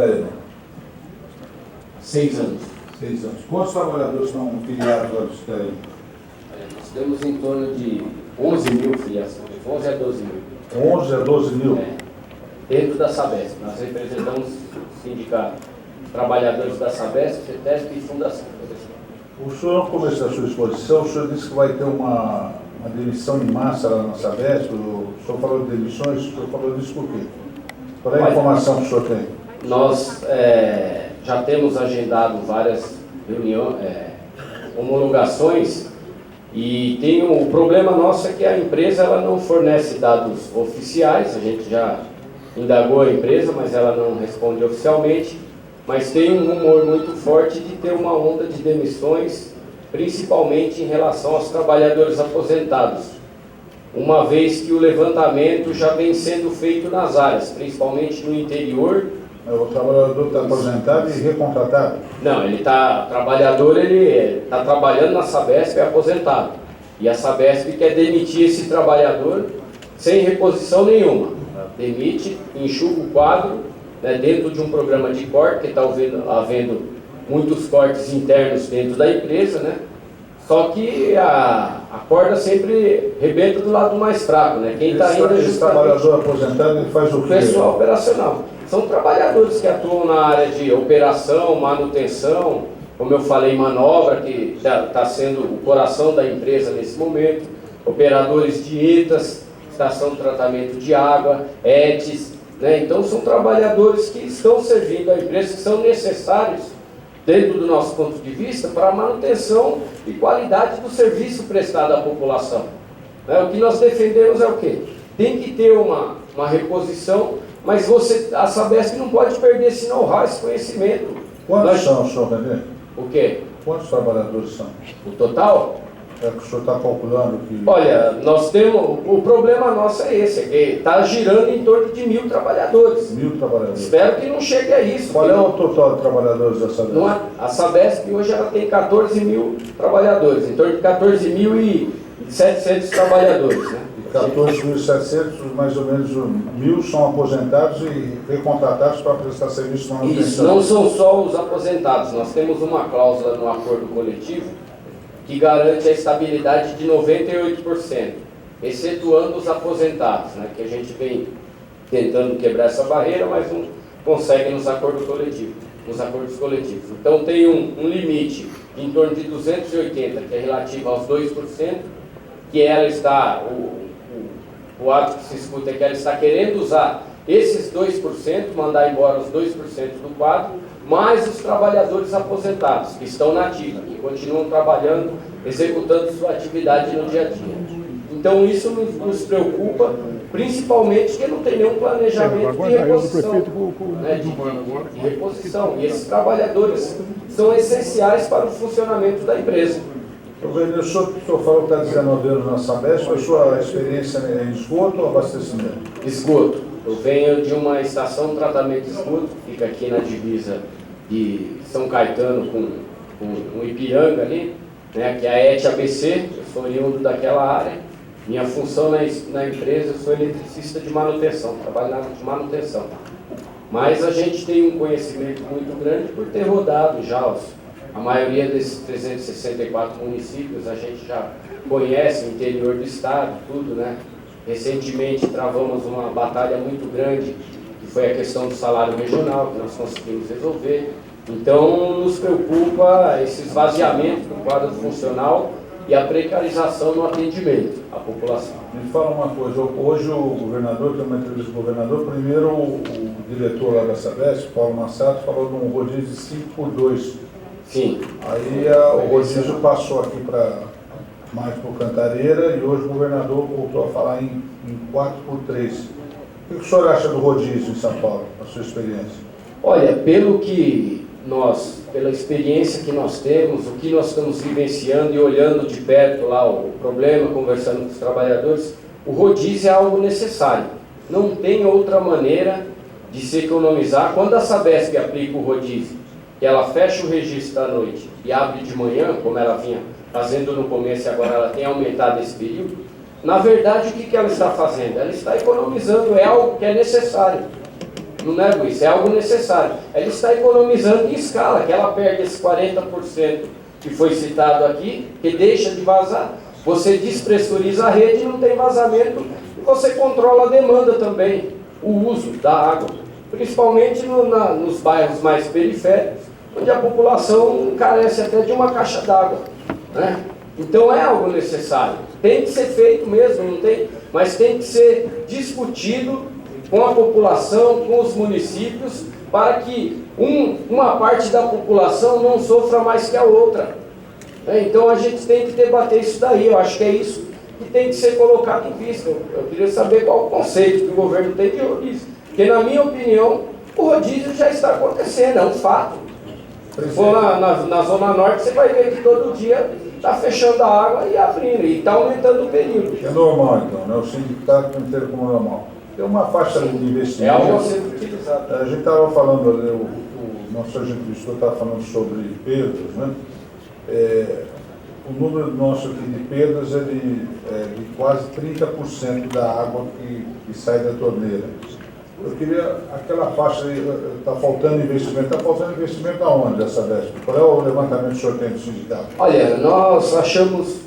Caetano? 6 anos. 6 anos. Quantos trabalhadores estão filiados ao Ministério? Nós temos em torno de 11 mil filiações, 11 a 12 mil. 11 a 12 mil? Dentro da Sabesp. Nós representamos o sindicato trabalhadores da Sabesp, CETESP e Fundação. O senhor, no começo da sua exposição, o senhor disse que vai ter uma demissão em massa lá na Sabesp. O senhor falou de demissões, o senhor falou disso por quê? Qual é a informação que o senhor tem? Nós já temos agendado várias reuniões, homologações, e o problema nosso é que a empresa ela não fornece dados oficiais. A gente já indagou a empresa, mas ela não responde oficialmente. Mas tem um rumor muito forte de ter uma onda de demissões, principalmente em relação aos trabalhadores aposentados, uma vez que o levantamento já vem sendo feito nas áreas, principalmente no interior. O trabalhador está aposentado e recontratado? Não, ele está trabalhando na Sabesp e é aposentado. E a Sabesp quer demitir esse trabalhador sem reposição nenhuma. Demite, enxuga o quadro, né, dentro de um programa de corte, que está havendo muitos cortes internos dentro da empresa, né? Só que a corda sempre rebenta do lado mais fraco, né? Quem está indo Esse trabalhador aposentado, ele faz o quê? Pessoal operacional. São trabalhadores que atuam na área de operação, manutenção, como eu falei, manobra, que está sendo o coração da empresa nesse momento, operadores de ETAs, estação de tratamento de água, ETs, né? Então são trabalhadores que estão servindo a empresa, que são necessários, dentro do nosso ponto de vista, para a manutenção e qualidade do serviço prestado à população. O que nós defendemos é o quê? Tem que ter uma reposição, mas a Sabesp não pode perder esse know-how, esse conhecimento. Quantos são, senhor René? O quê? Quantos trabalhadores são? O total? É que o senhor está calculando que... Olha, nós temos... O problema nosso é esse, é que está girando em torno de 1.000 trabalhadores. 1.000 trabalhadores. Espero que não chegue a isso. Qual é o total de trabalhadores da Sabesp? A Sabesp hoje ela tem 14 mil trabalhadores, em torno de 14.700 trabalhades, né? 14.700, mais ou menos 1.000 são aposentados e recontratados para prestar serviço de manutenção. Isso, não são só os aposentados. Nós temos uma cláusula no acordo coletivo que garante a estabilidade de 98%, excetuando os aposentados, né, que a gente vem tentando quebrar essa barreira, mas não consegue nos acordos coletivos. Então tem um limite em torno de 280, que é relativo aos 2%, que ela está, o ato que se escuta é que ela está querendo usar esses 2%, mandar embora os 2% do quadro, mais os trabalhadores aposentados, que estão na ativa, que continuam trabalhando, executando sua atividade no dia a dia. Então isso nos preocupa, principalmente que não tem nenhum planejamento de reposição, né, de reposição. E esses trabalhadores são essenciais para o funcionamento da empresa. O senhor falou que está 19 anos na Sabesp, a sua experiência é em esgoto ou abastecimento? Esgoto. Eu venho de uma estação de tratamento de esgoto, que fica aqui na divisa de São Caetano com o Ipiranga ali, né, que é a ET ABC. Eu sou oriundo daquela área. Minha função na empresa, eu sou eletricista de manutenção, trabalho na área de manutenção. Mas a gente tem um conhecimento muito grande por ter rodado já a maioria desses 364 municípios, a gente já conhece o interior do estado, tudo, né? Recentemente travamos uma batalha muito grande, que foi a questão do salário regional, que nós conseguimos resolver. Então, nos preocupa esse esvaziamento do quadro funcional e a precarização no atendimento à população. Me fala uma coisa, hoje o governador, tem uma entrevista com o governador, primeiro o diretor lá da Sabesp, Paulo Massato, falou de um rodízio de 5x2. Sim. Aí o rodízio passou aqui para mais por Cantareira e hoje o governador voltou a falar em 4x3. O que o senhor acha do rodízio em São Paulo, a sua experiência? Olha, pela experiência que nós temos, o que nós estamos vivenciando e olhando de perto lá o problema, conversando com os trabalhadores, o rodízio é algo necessário. Não tem outra maneira de se economizar. Quando a Sabesp aplica o rodízio, que ela fecha o registro à noite e abre de manhã, como ela vinha fazendo no começo e agora ela tem aumentado esse período, na verdade o que ela está fazendo? Ela está economizando, é algo que é necessário. não nego isso, é algo necessário. Ela está economizando em escala, que ela perde esse 40% que foi citado aqui, que deixa de vazar. Você despressuriza a rede, não tem vazamento, e você controla a demanda também, o uso da água, principalmente nos bairros mais periféricos, onde a população carece até de uma caixa d'água, né? Então é algo necessário, tem que ser feito mesmo, não tem, mas tem que ser discutido com a população, com os municípios, para que uma parte da população não sofra mais que a outra. Então a gente tem que debater isso daí, eu acho que é isso que tem que ser colocado em vista. Eu queria saber qual o conceito que o governo tem de rodízio, porque na minha opinião, o rodízio já está acontecendo, é um fato. Se for na Zona Norte, você vai ver que todo dia está fechando a água e abrindo, e está aumentando o período. É normal, então, né? O sindicato inteiro como normal. Tem uma faixa de investimento. É algo a ser utilizado. A gente estava falando ali, o nosso entrevistador estava falando sobre perdas, né? O número nosso aqui de perdas é de quase 30% da água que sai da torneira. Eu queria, aquela faixa, está faltando investimento aonde dessa vez? Qual é o levantamento que o senhor tem do sindicato? Olha, nós achamos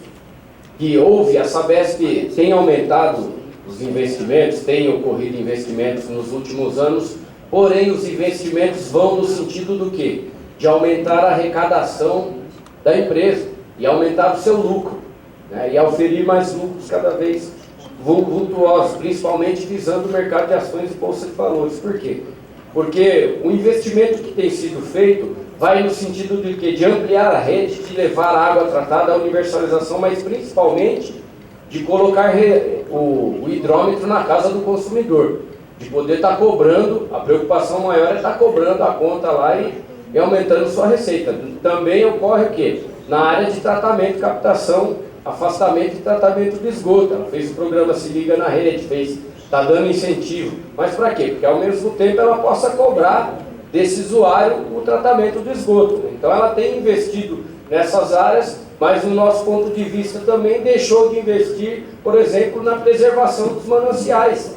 que a Sabesp tem aumentado os investimentos, tem ocorrido investimentos nos últimos anos, porém os investimentos vão no sentido do quê? De aumentar a arrecadação da empresa e aumentar o seu lucro, né? E auferir mais lucros cada vez vultuosos, principalmente visando o mercado de ações e bolsa de valores. Por quê? Porque o investimento que tem sido feito vai no sentido de quê? De ampliar a rede, de levar a água tratada à universalização, mas principalmente de colocar o hidrômetro na casa do consumidor, de poder estar cobrando, a preocupação maior é estar cobrando a conta lá e aumentando sua receita. Também ocorre o quê? Na área de tratamento, captação, afastamento e tratamento de esgoto. Ela fez o programa Se Liga na Rede, está dando incentivo. Mas para quê? Porque ao mesmo tempo ela possa cobrar desse usuário o tratamento do esgoto. Então ela tem investido nessas áreas, mas no nosso ponto de vista também deixou de investir, por exemplo, na preservação dos mananciais.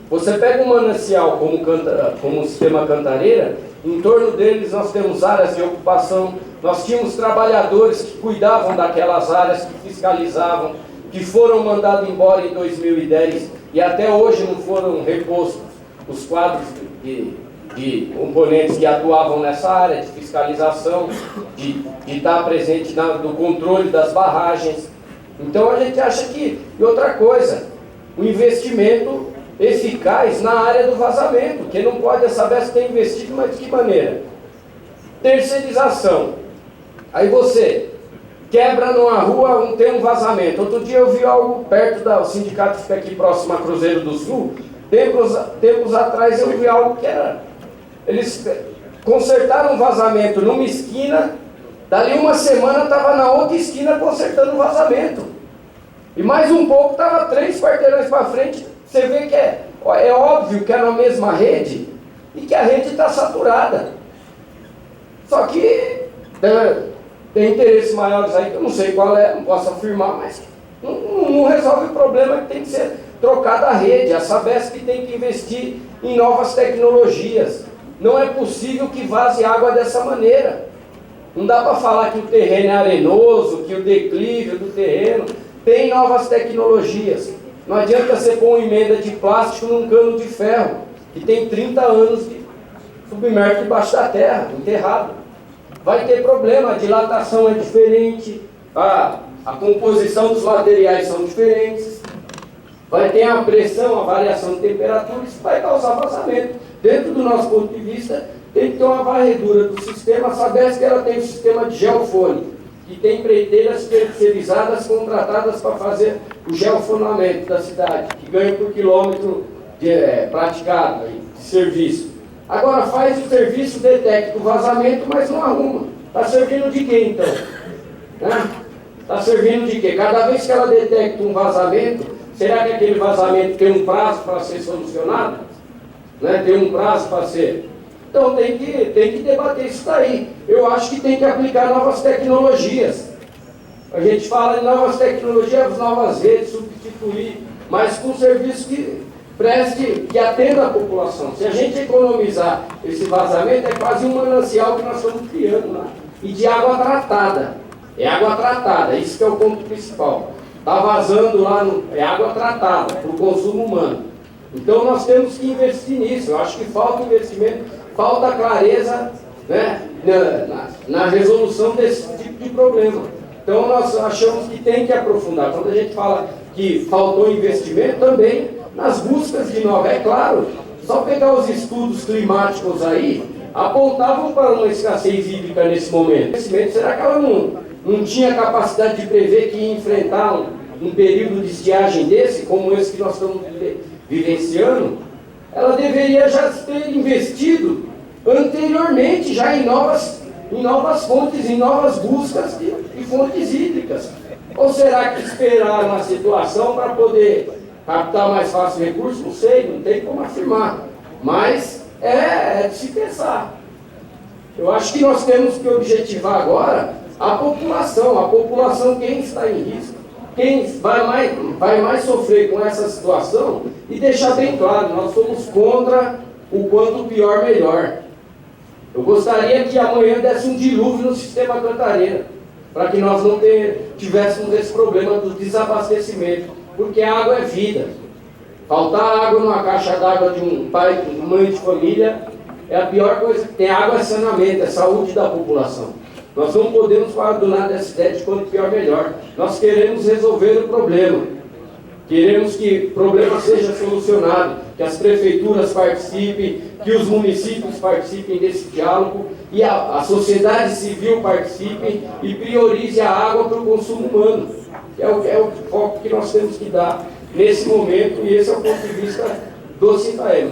Você pega um manancial como o sistema Cantareira, em torno deles nós temos áreas de ocupação, nós tínhamos trabalhadores que cuidavam daquelas áreas, que fiscalizavam, que foram mandados embora em 2010 e até hoje não foram repostos os quadros de componentes que atuavam nessa área de fiscalização, de estar presente no controle das barragens. Então a gente acha que, e outra coisa, o investimento eficaz na área do vazamento, que não pode saber se tem investido, mas de que maneira? Terceirização. Aí você quebra numa rua, tem um vazamento. Outro dia eu vi algo perto do sindicato que fica aqui próximo a Cruzeiro do Sul. Tempos atrás eu vi algo que era... Eles consertaram um vazamento numa esquina, dali uma semana estava na outra esquina consertando o vazamento. E mais um pouco estava 3 quarteirões para frente. Você vê que é óbvio que é na mesma rede e que a rede está saturada. Só que tem interesses maiores aí, que eu não sei qual é, não posso afirmar, mas não resolve o problema que tem que ser trocada a rede. A Sabesp tem que investir em novas tecnologias. Não é possível que vaze água dessa maneira. Não dá para falar que o terreno é arenoso, que o declive do terreno tem novas tecnologias. Não adianta você pôr uma emenda de plástico num cano de ferro, que tem 30 anos de submerso debaixo da terra, enterrado. Vai ter problema, a dilatação é diferente, a composição dos materiais são diferentes, vai ter a pressão, a variação de temperatura, isso vai causar vazamento. Dentro do nosso ponto de vista, tem que ter uma varredura do sistema. A Sabesp ela tem um sistema de geofone, que tem empreiteiras terceirizadas contratadas para fazer o geofonamento da cidade, que ganha por quilômetro praticado de serviço. Agora faz o serviço, detecta o vazamento, mas não arruma. Está servindo de quê então? Está servindo de quê? Cada vez que ela detecta um vazamento, será que aquele vazamento tem um prazo para ser solucionado? Tem um prazo para ser... Então tem que debater isso daí. Eu acho que tem que aplicar novas tecnologias. A gente fala em novas tecnologias, novas redes, substituir, mas com serviço preste, que atenda a população. Se a gente economizar esse vazamento, é quase um manancial que nós estamos criando lá. E de água tratada. É água tratada, isso que é o ponto principal. Está vazando lá, é água tratada, para o consumo humano. Então nós temos que investir nisso. Eu acho que falta investimento, falta clareza, né, na resolução desse tipo de problema. Então nós achamos que tem que aprofundar. Quando a gente fala que faltou investimento, também nas buscas de novas. É claro, só pegar os estudos climáticos aí, apontavam para uma escassez hídrica nesse momento. Será que ela não tinha capacidade de prever que ia enfrentar um período de estiagem desse, como esse que nós estamos vivenciando? Ela deveria já ter investido anteriormente já em novas fontes, em novas buscas de fontes hídricas. Ou será que esperaram a situação para poder captar mais fácil recursos? Não sei, não tem como afirmar. Mas é de se pensar. Eu acho que nós temos que objetivar agora a população quem está em risco, quem vai mais sofrer com essa situação, e deixar bem claro, nós somos contra o quanto pior, melhor. Eu gostaria que amanhã desse um dilúvio no sistema Cantareira, para que nós não tivéssemos esse problema do desabastecimento, porque a água é vida. Faltar água numa caixa d'água de um pai, de uma mãe de família, é a pior coisa que tem. Água é saneamento, é saúde da população. Nós não podemos abandonar dessa ideia de quanto pior, melhor. Nós queremos resolver o problema. Queremos que o problema seja solucionado, que as prefeituras participem, que os municípios participem desse diálogo e a sociedade civil participe e priorize a água para o consumo humano. É o foco que nós temos que dar nesse momento, e esse é o ponto de vista do Sintaema.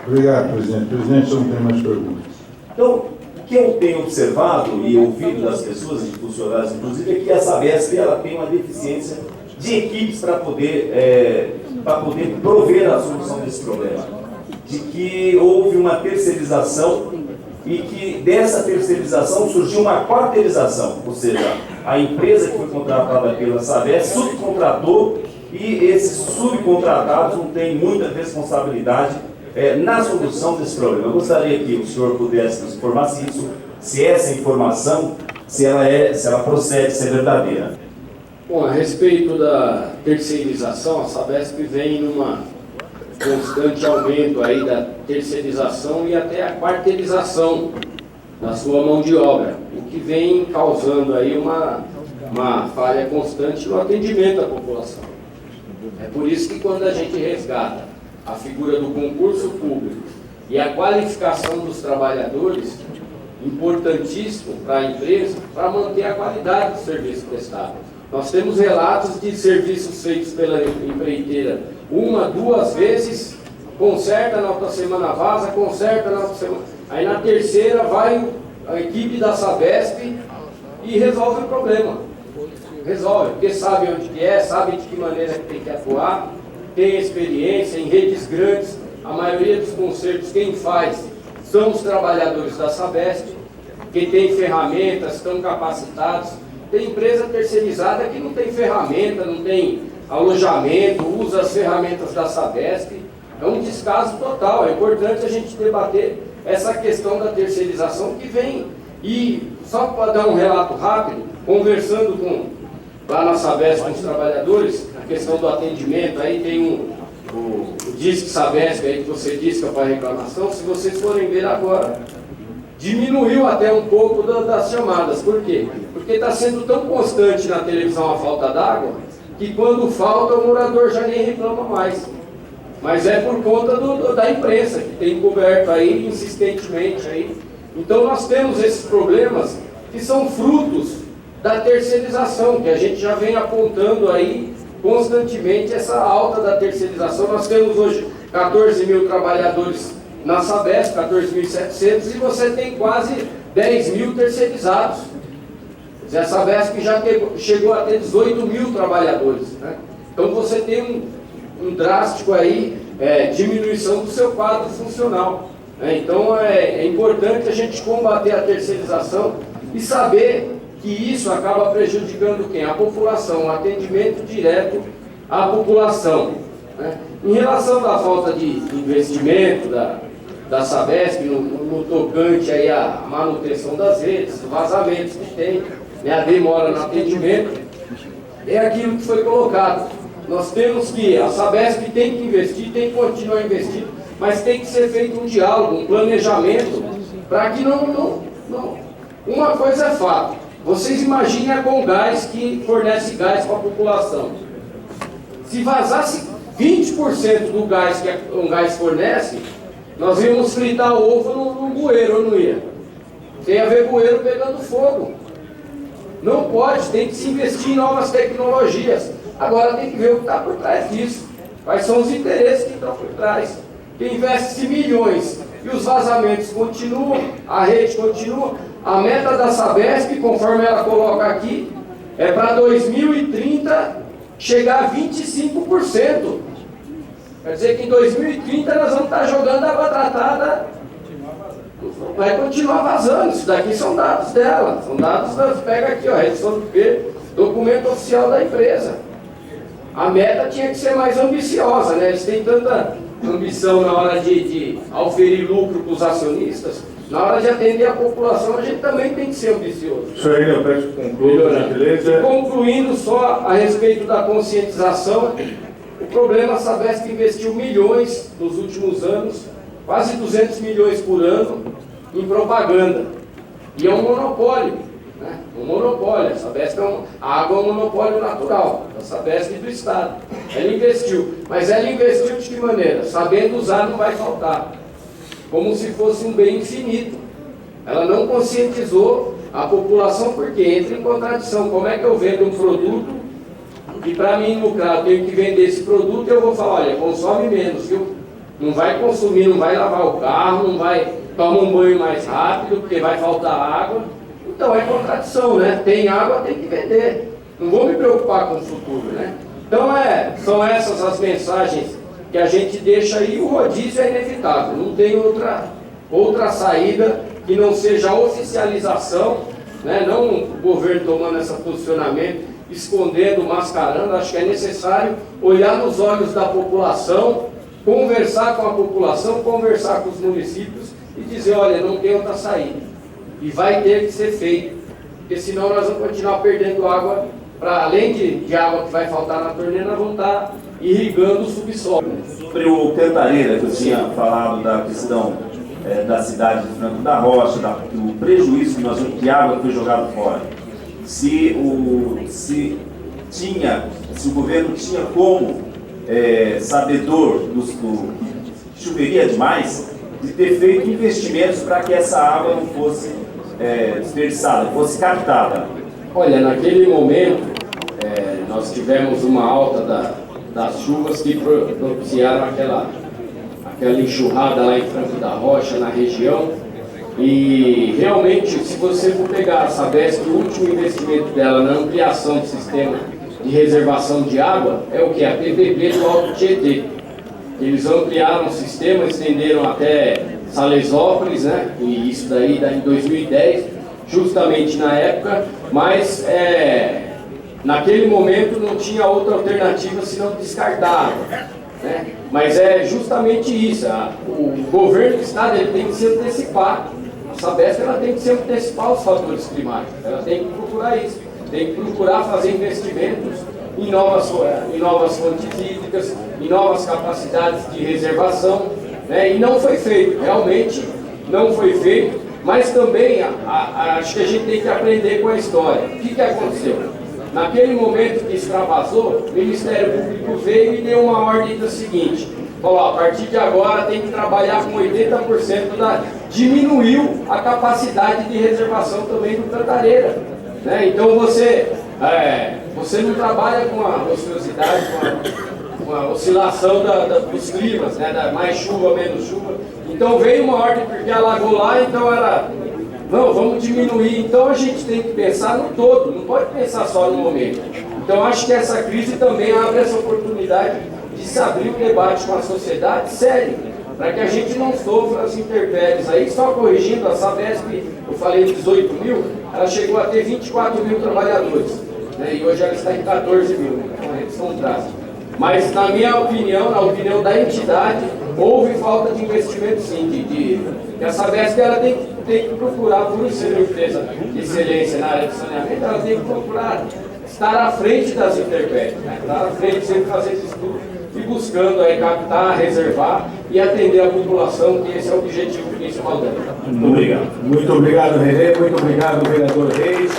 Obrigado, presidente. Presidente, não tem mais perguntas. Então, o que eu tenho observado e ouvido das pessoas, de funcionários inclusive, é que a Sabesp ela tem uma deficiência de equipes para poder prover a solução desse problema. De que houve uma terceirização e que dessa terceirização surgiu uma quarteirização, ou seja, a empresa que foi contratada pela Sabesp subcontratou, e esses subcontratados não têm muita responsabilidade na solução desse problema. Eu gostaria que o senhor pudesse nos informar se essa informação, se ela procede, se é verdadeira. Bom, a respeito da terceirização, a Sabesp vem numa constante aumento aí da terceirização e até a quarteirização da sua mão de obra, o que vem causando aí uma falha constante no atendimento à população. É por isso que quando a gente resgata a figura do concurso público e a qualificação dos trabalhadores, importantíssimo para a empresa, para manter a qualidade do serviço prestado. Nós temos relatos de serviços feitos pela empreiteira uma, duas vezes, conserta na outra semana, vaza, conserta na outra semana. Aí na terceira vai a equipe da Sabesp e resolve o problema. Resolve, porque sabe onde que é, sabe de que maneira que tem que atuar, tem experiência em redes grandes. A maioria dos concertos quem faz são os trabalhadores da Sabesp, que tem ferramentas, estão capacitados. Tem empresa terceirizada que não tem ferramenta, não tem alojamento, usa as ferramentas da Sabesp. É um descaso total. É importante a gente debater essa questão da terceirização que vem. E só para dar um relato rápido, conversando lá na Sabesp com os trabalhadores, a questão do atendimento, aí tem o Disque Sabesp aí que você disse que é para reclamação. Se vocês forem ver agora, diminuiu até um pouco das chamadas. Por quê? Porque está sendo tão constante na televisão a falta d'água, que quando falta o morador já nem reclama mais. Mas é por conta da imprensa, que tem coberto aí insistentemente. Aí. Então nós temos esses problemas que são frutos da terceirização, que a gente já vem apontando aí constantemente essa alta da terceirização. Nós temos hoje 14 mil trabalhadores na Sabesp, 14.700, e você tem quase 10 mil terceirizados. A Sabesp já chegou a ter 18 mil trabalhadores. Né? Então você tem um drástico aí, diminuição do seu quadro funcional. Né? Então é importante a gente combater a terceirização e saber que isso acaba prejudicando quem? A população, o atendimento direto à população, né? Em relação à falta de investimento da Sabesp no tocante aí à manutenção das redes, vazamentos que tem, né, a demora no atendimento, é aquilo que foi colocado. Nós temos que, a Sabesp tem que investir, tem que continuar investindo, mas tem que ser feito um diálogo, um planejamento, para que não. Uma coisa é fato, vocês imaginem a Comgás que fornece gás para a população. Se vazasse 20% do gás que a Comgás fornece, nós íamos fritar ovo no bueiro, ou não ia? Tem a ver bueiro pegando fogo. Não pode, tem que se investir em novas tecnologias. Agora tem que ver o que está por trás disso. Quais são os interesses que estão por trás. Quem investe milhões e os vazamentos continuam, a rede continua. A meta da Sabesp, conforme ela coloca aqui, é para 2030 chegar a 25%. Quer dizer que em 2030 nós vamos estar jogando água tratada, vai continuar vazando. Isso daqui são dados dela, são dados das, pega aqui, ó, redução do P, documento oficial da empresa. A meta tinha que ser mais ambiciosa, né? Eles têm tanta ambição na hora de auferir lucro para os acionistas, na hora de atender a população, a gente também tem que ser ambicioso. Isso aí, eu peço que conclua, gentileza. Concluindo só a respeito da conscientização, o problema, a Sabesp investiu milhões nos últimos anos, quase 200 milhões por ano, em propaganda. E é um monopólio, né? Um monopólio. A Sabesp a água é um monopólio natural, da Sabesp e do Estado. Ela investiu, mas ela investiu de que maneira? Sabendo usar não vai faltar, como se fosse um bem infinito. Ela não conscientizou a população, porque entra em contradição. Como é que eu vendo um produto e para mim lucrar, eu tenho que vender esse produto, eu vou falar, olha, consome menos, viu? Não vai consumir, não vai lavar o carro, não vai tomar um banho mais rápido, porque vai faltar água. Então é contradição, né? Tem água, tem que vender. Não vou me preocupar com o futuro, né? Então são essas as mensagens que a gente deixa aí. O rodízio é inevitável, não tem outra saída que não seja a oficialização, né? Não o governo tomando esse posicionamento, escondendo, mascarando. Acho que é necessário olhar nos olhos da população, conversar com a população, conversar com os municípios e dizer, olha, não tem outra saída. E vai ter que ser feito, porque senão nós vamos continuar perdendo água, para além de água que vai faltar na torneira, nós vamos estar irrigando o subsolo. Sobre o Cantareira, que eu tinha falado da questão da cidade de Franco da Rocha, do prejuízo que nós vimos, que a água foi jogada fora. Se o governo tinha como sabedor do que choveria demais, de ter feito investimentos para que essa água não fosse desperdiçada, fosse captada. Olha, naquele momento, nós tivemos uma alta das chuvas que propiciaram aquela enxurrada lá em Franco da Rocha, na região, e realmente, se você for pegar a Sabesp, o último investimento dela na ampliação do sistema de reservação de água é o que? A PPP do Alto Tietê. Eles ampliaram o sistema, estenderam até Salesópolis, né? E isso daí em 2010, justamente na época, mas naquele momento não tinha outra alternativa senão descartar água, né? Mas é justamente isso, o governo do estado ele tem que se antecipar. A Sabesp ela tem que se antecipar os fatores climáticos, ela tem que procurar isso, tem que procurar fazer investimentos em novas fontes hídricas, em novas capacidades de reservação, né? E não foi feito, realmente não foi feito, mas também acho que a gente tem que aprender com a história. O que aconteceu? Naquele momento que extravasou, o Ministério Público veio e deu uma ordem do seguinte, falou, a partir de agora tem que trabalhar com 80% diminuiu a capacidade de reservação também do Cantareira, né? Então você não trabalha com a ociosidade, com a oscilação dos climas, né? Mais chuva, menos chuva. Então veio uma ordem porque alagou lá, então não, vamos diminuir. Então a gente tem que pensar no todo, não pode pensar só no momento. Então acho que essa crise também abre essa oportunidade de se abrir um debate com a sociedade sério, para que a gente não sofra as intempéries. Aí, só corrigindo, a Sabesp, eu falei 18 mil, ela chegou a ter 24 mil trabalhadores, né? E hoje ela está em 14 mil, então eles são drásticos. Mas, na minha opinião, na opinião da entidade, houve falta de investimento, sim, que a Sabesp ela tem que procurar, por ser uma empresa de excelência na área de saneamento, ela tem que procurar estar à frente das intempéries, né? Estar à frente, sempre fazer esse estudo e buscando aí captar, reservar e atender a população, que esse é o objetivo principal dela. Muito obrigado. Muito obrigado, René. Muito obrigado, vereador Reis.